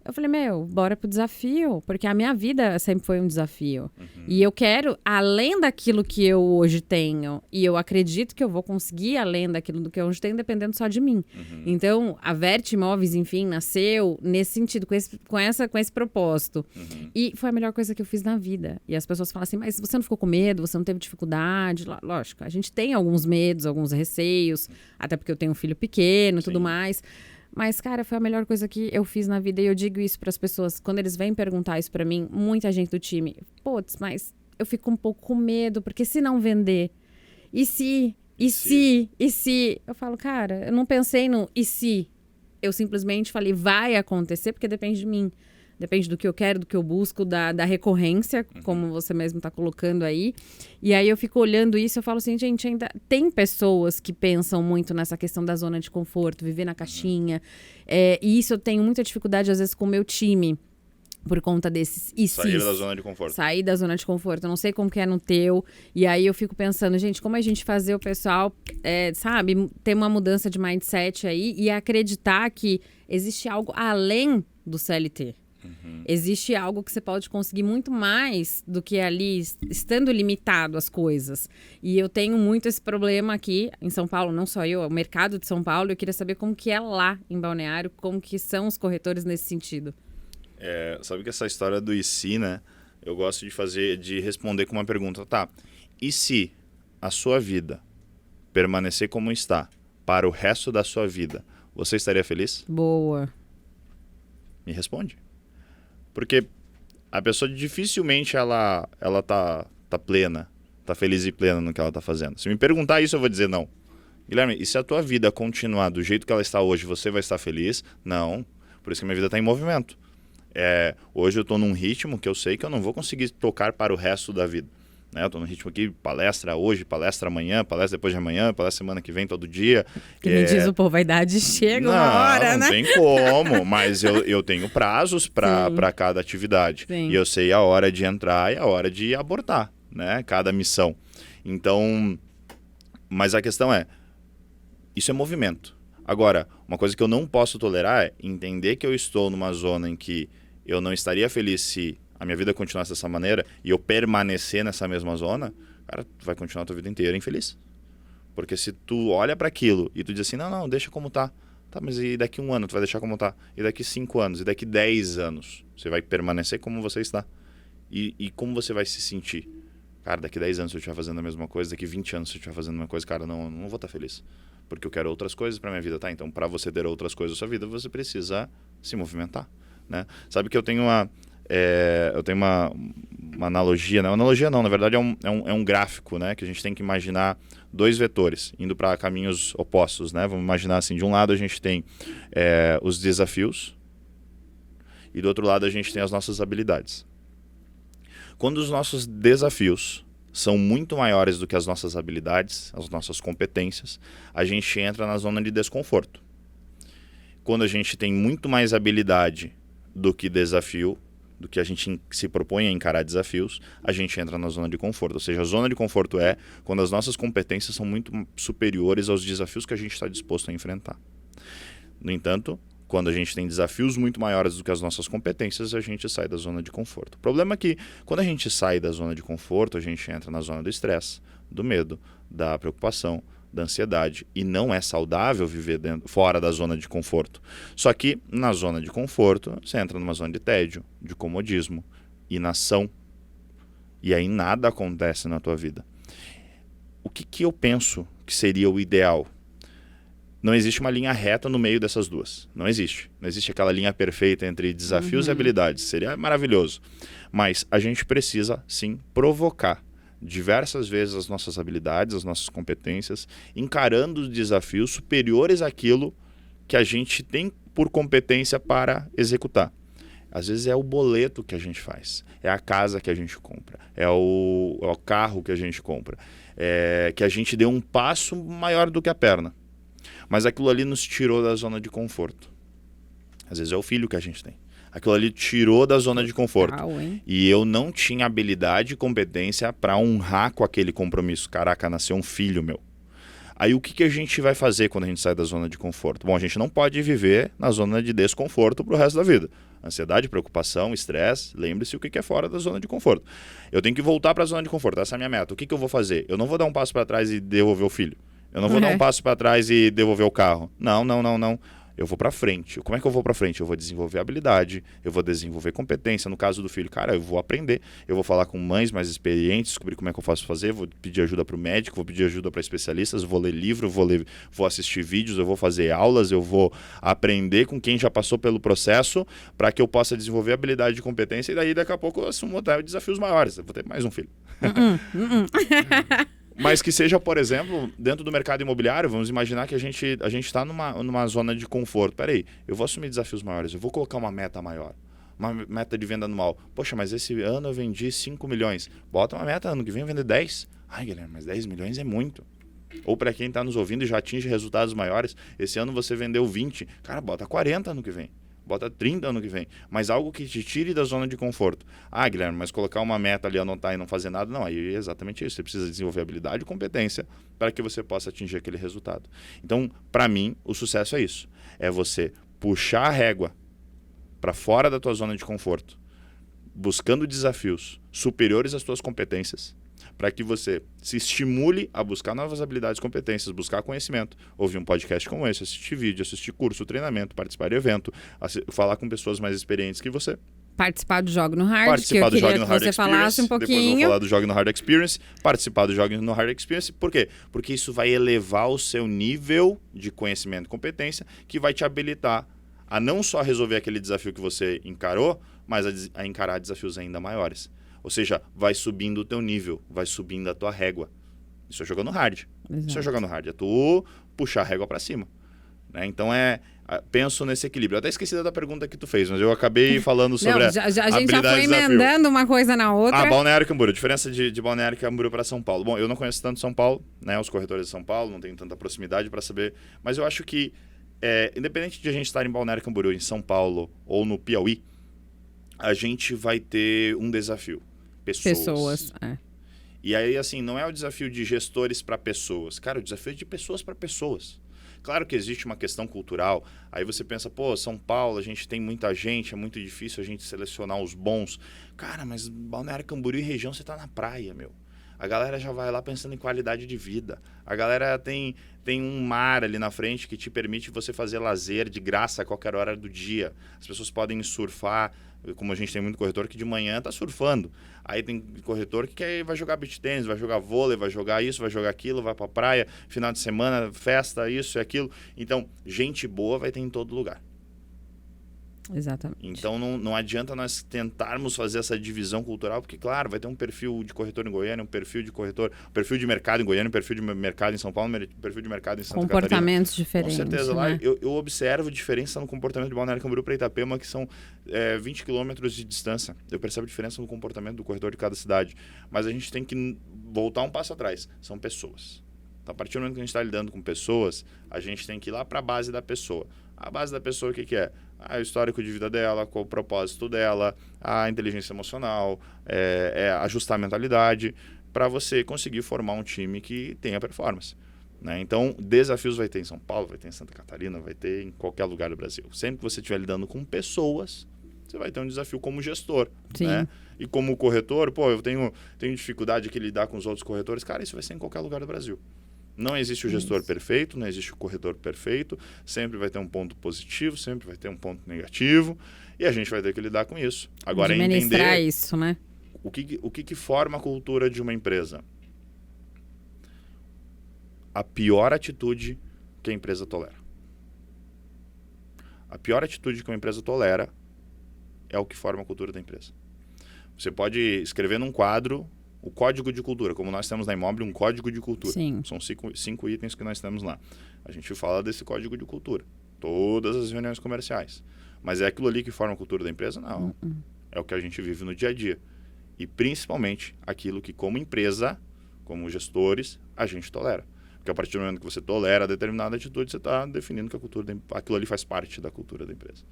Eu falei, bora pro desafio, porque a minha vida sempre foi um desafio. E eu quero, além daquilo que eu hoje tenho, e eu acredito que eu vou conseguir além daquilo do que eu hoje tenho, dependendo só de mim. Então, a Vert Imóveis, enfim, nasceu nesse sentido, com esse propósito. E foi a melhor coisa que eu fiz na vida. E as pessoas falam assim, mas você não ficou com medo? Você não teve dificuldade? Lógico, a gente tem alguns medos, alguns receios, até porque eu tenho um filho pequeno e tudo mais. Mas, cara, foi a melhor coisa que eu fiz na vida. E eu digo isso para as pessoas, quando eles vêm perguntar isso para mim, muita gente do time, putz, mas eu fico um pouco com medo, porque se não vender? E se? E se? E se? Eu falo, cara, eu não pensei no e se? Eu simplesmente falei, vai acontecer, porque depende de mim. Depende do que eu quero, do que eu busco, da recorrência, como você mesmo está colocando aí. E aí eu fico olhando isso e eu falo assim, gente, ainda tem pessoas que pensam muito nessa questão da zona de conforto, viver na caixinha. E isso eu tenho muita dificuldade, às vezes, com o meu time, por conta desses e sair da zona de conforto. Sair da zona de conforto. Eu não sei como que é no teu. E aí eu fico pensando, gente, como a gente fazer o pessoal, sabe, ter uma mudança de mindset aí e acreditar que existe algo além do CLT. Existe algo que você pode conseguir muito mais do que ali, estando limitado às coisas. E eu tenho muito esse problema aqui em São Paulo, não só eu, o mercado de São Paulo. Eu queria saber como que é lá em Balneário, como que são os corretores nesse sentido. Sabe que essa história do e se, né? Eu gosto de responder com uma pergunta. Tá, e se a sua vida permanecer como está para o resto da sua vida, você estaria feliz? Boa. Me responde. Porque a pessoa dificilmente ela tá plena, tá feliz e plena no que ela tá fazendo. Se me perguntar isso, eu vou dizer não. Guilherme, e se a tua vida continuar do jeito que ela está hoje, você vai estar feliz? Não. Por isso que minha vida está em movimento. Hoje eu estou num ritmo que eu sei que eu não vou conseguir tocar para o resto da vida. Eu estou num ritmo aqui, palestra hoje, palestra amanhã, palestra depois de amanhã, palestra semana que vem, todo dia. Que me diz o povo, a idade chega uma hora, né? Não tem como, mas eu tenho prazos para cada atividade. Sim. E eu sei a hora de entrar e a hora de abortar, né? Cada missão. Então, mas a questão isso é movimento. Agora, uma coisa que eu não posso tolerar é entender que eu estou numa zona em que eu não estaria feliz se a minha vida continuasse dessa maneira e eu permanecer nessa mesma zona, cara, tu vai continuar a tua vida inteira infeliz. Porque se tu olha para aquilo e tu diz assim, não, deixa como tá. Tá, mas e daqui 1 ano tu vai deixar como tá? E daqui 5 anos? E daqui 10 anos? Você vai permanecer como você está. E como você vai se sentir? Cara, daqui 10 anos se eu estiver fazendo a mesma coisa, daqui 20 anos se eu estiver fazendo a mesma coisa, cara, não vou estar feliz. Porque eu quero outras coisas para minha vida, tá? Então, para você ter outras coisas na sua vida, você precisa se movimentar, né? Sabe que eu tenho uma analogia, né? Uma analogia não, na verdade é um gráfico, né? Que a gente tem que imaginar 2 vetores indo para caminhos opostos, né? Vamos imaginar assim, de um lado a gente tem os desafios e do outro lado a gente tem as nossas habilidades. Quando os nossos desafios são muito maiores do que as nossas habilidades, as nossas competências, a gente entra na zona de desconforto. Quando a gente tem muito mais habilidade do que desafio, do que a gente se propõe a encarar desafios, a gente entra na zona de conforto. Ou seja, a zona de conforto é quando as nossas competências são muito superiores aos desafios que a gente está disposto a enfrentar. No entanto, quando a gente tem desafios muito maiores do que as nossas competências, a gente sai da zona de conforto. O problema é que quando a gente sai da zona de conforto, a gente entra na zona do estresse, do medo, da preocupação, da ansiedade, e não é saudável viver fora da zona de conforto. Só que na zona de conforto, você entra numa zona de tédio, de comodismo, inação, e aí nada acontece na tua vida. O que eu penso que seria o ideal? Não existe uma linha reta no meio dessas duas. Não existe. Não existe aquela linha perfeita entre desafios e habilidades. Seria maravilhoso. Mas a gente precisa, sim, provocar diversas vezes as nossas habilidades, as nossas competências, encarando os desafios superiores àquilo que a gente tem por competência para executar. Às vezes é o boleto que a gente faz, é a casa que a gente compra, é o carro que a gente compra, é que a gente deu um passo maior do que a perna. Mas aquilo ali nos tirou da zona de conforto. Às vezes é o filho que a gente tem. Aquilo ali tirou da zona de conforto. E eu não tinha habilidade e competência para honrar com aquele compromisso. Caraca, nasceu um filho meu. Aí o que a gente vai fazer quando a gente sai da zona de conforto? Bom, a gente não pode viver na zona de desconforto para o resto da vida. Ansiedade, preocupação, estresse, lembre-se o que é fora da zona de conforto. Eu tenho que voltar para a zona de conforto, essa é a minha meta. O que eu vou fazer? Eu não vou dar um passo para trás e devolver o filho. Eu não vou dar um passo para trás e devolver o carro. Não. Eu vou para frente. Como é que eu vou para frente? Eu vou desenvolver habilidade, eu vou desenvolver competência. No caso do filho, cara, eu vou aprender. Eu vou falar com mães mais experientes, descobrir como é que eu faço fazer, vou pedir ajuda para o médico, vou pedir ajuda para especialistas, vou ler livro, vou assistir vídeos, eu vou fazer aulas, eu vou aprender com quem já passou pelo processo para que eu possa desenvolver habilidade e competência e daí daqui a pouco eu assumo desafios maiores. Eu vou ter mais um filho. Mas que seja, por exemplo, dentro do mercado imobiliário, vamos imaginar que a gente está numa zona de conforto. Peraí, eu vou assumir desafios maiores, eu vou colocar uma meta maior, uma meta de venda anual. Poxa, mas esse ano eu vendi 5 milhões. Bota uma meta, ano que vem eu vender 10. Ai, Guilherme, mas 10 milhões é muito. Ou para quem está nos ouvindo e já atinge resultados maiores, esse ano você vendeu 20. Cara, bota 40 ano que vem. Bota 30 ano que vem. Mas algo que te tire da zona de conforto. Ah, Guilherme, mas colocar uma meta ali, anotar e não fazer nada, não. Aí é exatamente isso. Você precisa desenvolver habilidade e competência para que você possa atingir aquele resultado. Então, para mim, o sucesso é isso. É você puxar a régua para fora da tua zona de conforto, buscando desafios superiores às tuas competências, para que você se estimule a buscar novas habilidades e competências, buscar conhecimento, ouvir um podcast como esse, assistir vídeo, assistir curso, treinamento, participar de evento, falar com pessoas mais experientes que você. Participar do Jogo no Hard, participar que eu do queria Jogo no que Hard você Experience, falasse um pouquinho. Depois eu vou falar do Jogo no Hard Experience, participar do Jogo no Hard Experience. Por quê? Porque isso vai elevar o seu nível de conhecimento e competência, que vai te habilitar a não só resolver aquele desafio que você encarou, mas a encarar desafios ainda maiores. Ou seja, vai subindo o teu nível, vai subindo a tua régua. Isso é jogando hard. Exato. Isso é jogando hard. É tu puxar a régua para cima. Né? Então, penso nesse equilíbrio. Eu até esqueci da pergunta que tu fez, mas eu acabei falando sobre a gente já foi emendando uma coisa na outra. Balneário Camboriú. Diferença de Balneário Camboriú para São Paulo. Bom, eu não conheço tanto São Paulo, né? Os corretores de São Paulo, não tenho tanta proximidade para saber. Mas eu acho que, independente de a gente estar em Balneário Camboriú, em São Paulo ou no Piauí, a gente vai ter um desafio. Pessoas. E aí, assim, não é o desafio de gestores para pessoas. Cara, o desafio é de pessoas para pessoas. Claro que existe uma questão cultural. Aí você pensa, pô, São Paulo, a gente tem muita gente, é muito difícil a gente selecionar os bons. Cara, mas Balneário Camboriú e região, você tá na praia, meu. A galera já vai lá pensando em qualidade de vida. A galera tem um mar ali na frente que te permite você fazer lazer de graça a qualquer hora do dia. As pessoas podem surfar, como a gente tem muito corretor que de manhã tá surfando. Aí tem corretor que vai jogar beach tennis, vai jogar vôlei, vai jogar isso, vai jogar aquilo, vai pra praia, final de semana, festa, isso e aquilo. Então, gente boa vai ter em todo lugar. Exatamente. Então não adianta nós tentarmos fazer essa divisão cultural, porque, claro, vai ter um perfil de corretor em Goiânia, um perfil de mercado em Goiânia, um perfil de mercado em São Paulo, um perfil de mercado em Santa Catarina. Comportamentos diferentes. Com certeza. Né? Lá eu observo diferença no comportamento de Balneário Camboriú para Itapema, que são 20 quilômetros de distância. Eu percebo diferença no comportamento do corretor de cada cidade. Mas a gente tem que voltar um passo atrás. São pessoas. Então, a partir do momento que a gente está lidando com pessoas, a gente tem que ir lá para a base da pessoa. A base da pessoa, o que é? O histórico de vida dela, qual o propósito dela, a inteligência emocional, ajustar a mentalidade, para você conseguir formar um time que tenha performance. Né? Então, desafios vai ter em São Paulo, vai ter em Santa Catarina, vai ter em qualquer lugar do Brasil. Sempre que você estiver lidando com pessoas, você vai ter um desafio como gestor. Sim. Né? E como corretor, eu tenho dificuldade aqui de lidar com os outros corretores. Cara, isso vai ser em qualquer lugar do Brasil. Não existe o gestor perfeito, não existe o corretor perfeito, sempre vai ter um ponto positivo, sempre vai ter um ponto negativo, e a gente vai ter que lidar com isso. Agora, administrar isso, né? O que forma a cultura de uma empresa? A pior atitude que a empresa tolera. A pior atitude que uma empresa tolera é o que forma a cultura da empresa. Você pode escrever num quadro o código de cultura, como nós temos na Imobre, um código de cultura. Sim. São cinco itens que nós temos lá. A gente fala desse código de cultura. Todas as reuniões comerciais. Mas é aquilo ali que forma a cultura da empresa? Não. É o que a gente vive no dia a dia. E principalmente aquilo que, como empresa, como gestores, a gente tolera. Porque a partir do momento que você tolera determinada atitude, você está definindo que aquilo ali faz parte da cultura da empresa.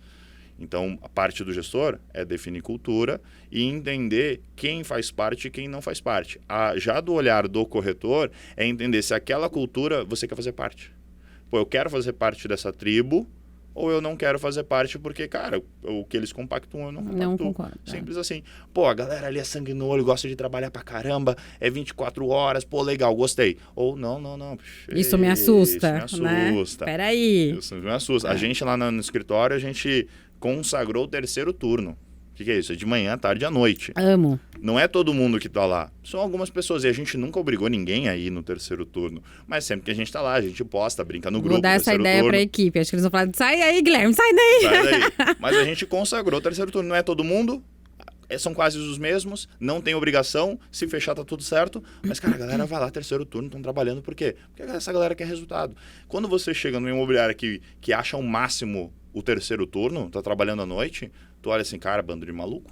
Então, a parte do gestor é definir cultura e entender quem faz parte e quem não faz parte. Já do olhar do corretor é entender se aquela cultura você quer fazer parte. Eu quero fazer parte dessa tribo ou eu não quero fazer parte porque, cara, o que eles compactuam eu não compactuo. Não concordo. Simples assim. A galera ali é sangue no olho, gosta de trabalhar pra caramba, é 24 horas, legal, gostei. Ou não. Isso me assusta, isso me assusta. Né? Peraí. Isso me assusta. A gente lá no escritório, a gente consagrou o terceiro turno. O que é isso? É de manhã, tarde e à noite. Amo. Não é todo mundo que tá lá. São algumas pessoas. E a gente nunca obrigou ninguém a ir no terceiro turno. Mas sempre que a gente tá lá, a gente posta, brinca no grupo. Vou dar essa ideia pra equipe. Acho que eles vão falar, sai aí, Guilherme, sai daí. Sai daí. Mas a gente consagrou o terceiro turno. Não é todo mundo. São quase os mesmos. Não tem obrigação. Se fechar, tá tudo certo. Mas, cara, a galera vai lá, terceiro turno, estão trabalhando. Por quê? Porque essa galera quer resultado. Quando você chega numa imobiliária que acha o máximo o terceiro turno, tá trabalhando à noite, tu olha assim, cara, bando de maluco,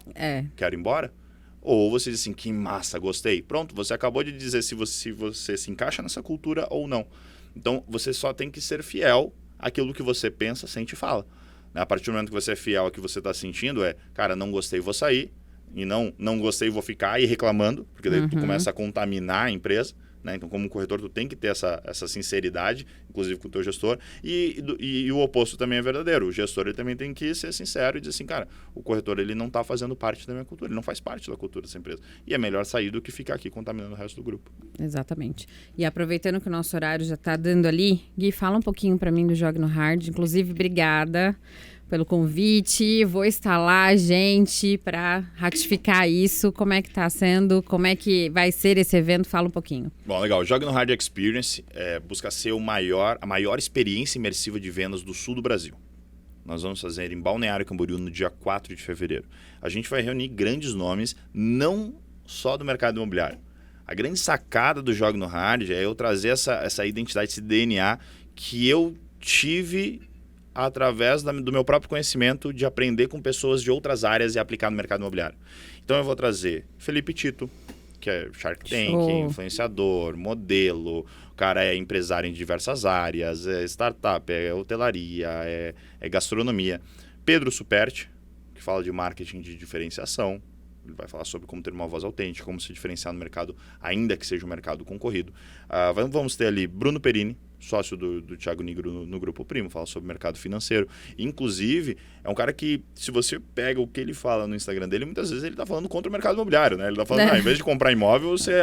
quero ir embora. Ou você diz assim, que massa, gostei. Pronto, você acabou de dizer se você se encaixa nessa cultura ou não. Então, você só tem que ser fiel àquilo que você pensa, sente e fala. A partir do momento que você é fiel ao que você está sentindo, cara, não gostei, vou sair. E não gostei, vou ficar aí reclamando, porque daí tu começa a contaminar a empresa. Né? Então, como corretor, tu tem que ter essa sinceridade, inclusive com o teu gestor. E o oposto também é verdadeiro. O gestor ele também tem que ser sincero e dizer assim, cara, o corretor ele não está fazendo parte da minha cultura, ele não faz parte da cultura dessa empresa. E é melhor sair do que ficar aqui contaminando o resto do grupo. Exatamente. E aproveitando que o nosso horário já está dando ali, Gui, fala um pouquinho para mim do Jogue no Hard. Inclusive, obrigada pelo convite. Vou estar lá, gente, para ratificar isso. Como é que está sendo? Como é que vai ser esse evento? Fala um pouquinho. Bom, legal. O Jogue no Hard Experience busca ser a maior experiência imersiva de vendas do sul do Brasil. Nós vamos fazer em Balneário Camboriú no dia 4 de fevereiro. A gente vai reunir grandes nomes, não só do mercado imobiliário. A grande sacada do Jogue no Hard é eu trazer essa identidade, esse DNA que eu tive através do meu próprio conhecimento de aprender com pessoas de outras áreas e aplicar no mercado imobiliário. Então eu vou trazer Felipe Tito, que é Shark Tank, influenciador, modelo, o cara é empresário em diversas áreas, é startup, é hotelaria, é gastronomia. Pedro Superti, que fala de marketing de diferenciação. Ele vai falar sobre como ter uma voz autêntica, como se diferenciar no mercado, ainda que seja um mercado concorrido. Vamos ter ali Bruno Perini, sócio do Thiago Nigro no Grupo Primo, fala sobre mercado financeiro. Inclusive, é um cara que, se você pega o que ele fala no Instagram dele, muitas vezes ele está falando contra o mercado imobiliário, né? Ele está falando, em vez de comprar imóvel, você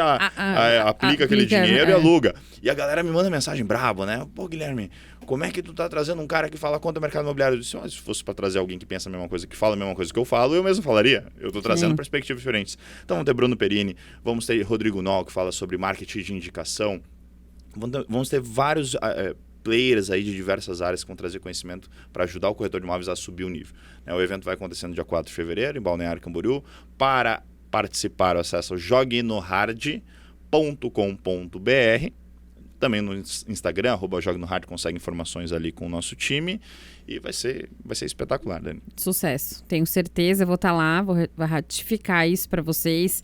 aplica aquele dinheiro e aluga. E a galera me manda mensagem braba, né? Pô, Guilherme, como é que tu tá trazendo um cara que fala contra o mercado imobiliário? Eu disse, se fosse para trazer alguém que pensa a mesma coisa, que fala a mesma coisa que eu falo, eu mesmo falaria. Eu tô trazendo perspectivas diferentes. Então vamos ter Bruno Perini, vamos ter Rodrigo Nol, que fala sobre marketing de indicação. Vamos ter vários players aí de diversas áreas que vão trazer conhecimento para ajudar o corretor de imóveis a subir o nível. O evento vai acontecendo dia 4 de fevereiro, em Balneário Camboriú. Para participar, acessa joguenohard.com.br. Também no Instagram, @joguenohard, consegue informações ali com o nosso time. E vai ser espetacular, Dani. Sucesso. Tenho certeza, vou estar lá, vou ratificar isso para vocês.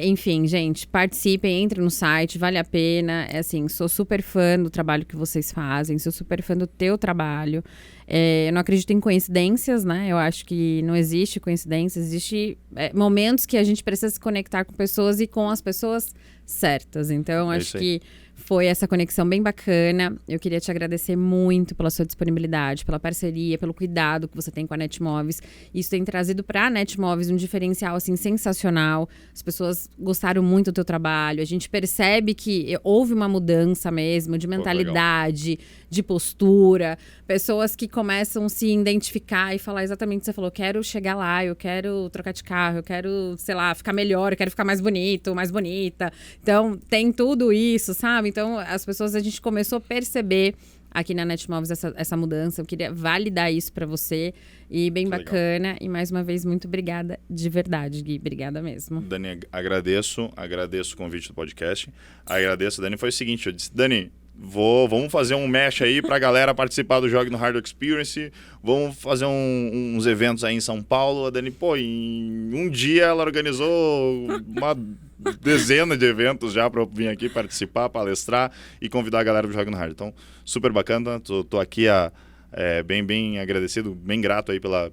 Enfim, gente, participem, entrem no site, vale a pena. Assim, sou super fã do trabalho que vocês fazem, sou super fã do teu trabalho. Eu não acredito em coincidências, né? Eu acho que não existe coincidência, existe momentos que a gente precisa se conectar com pessoas e com as pessoas certas. Então, acho que foi essa conexão bem bacana. Eu queria te agradecer muito pela sua disponibilidade, pela parceria, pelo cuidado que você tem com a Netmóveis. Isso tem trazido para a Netmóveis um diferencial assim, sensacional. As pessoas gostaram muito do teu trabalho. A gente percebe que houve uma mudança mesmo de mentalidade, de postura. Pessoas que começam a se identificar e falar exatamente o que você falou. Quero chegar lá, eu quero trocar de carro, eu quero, sei lá, ficar melhor, eu quero ficar mais bonito, mais bonita. Então, tem tudo isso, sabe? Então, as pessoas, a gente começou a perceber aqui na Netmóveis essa mudança. Eu queria validar isso para você. E bem bacana. E mais uma vez, muito obrigada de verdade, Gui. Obrigada mesmo. Dani, agradeço o convite do podcast. Agradeço, Dani. Foi o seguinte, eu disse, Dani, vamos fazer um mesh aí pra galera participar do Jogue no Hard Experience. Vamos fazer uns eventos aí em São Paulo. A Dani, em um dia ela organizou uma dezena de eventos já para eu vir aqui participar, palestrar e convidar a galera do Jogue no Hard. Então, super bacana. Tô aqui bem agradecido, bem grato aí pela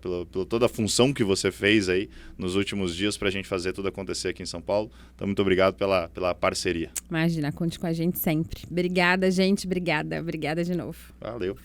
toda a função que você fez aí nos últimos dias para a gente fazer tudo acontecer aqui em São Paulo. Então, muito obrigado pela parceria. Imagina, conte com a gente sempre. Obrigada, gente. Obrigada de novo. Valeu.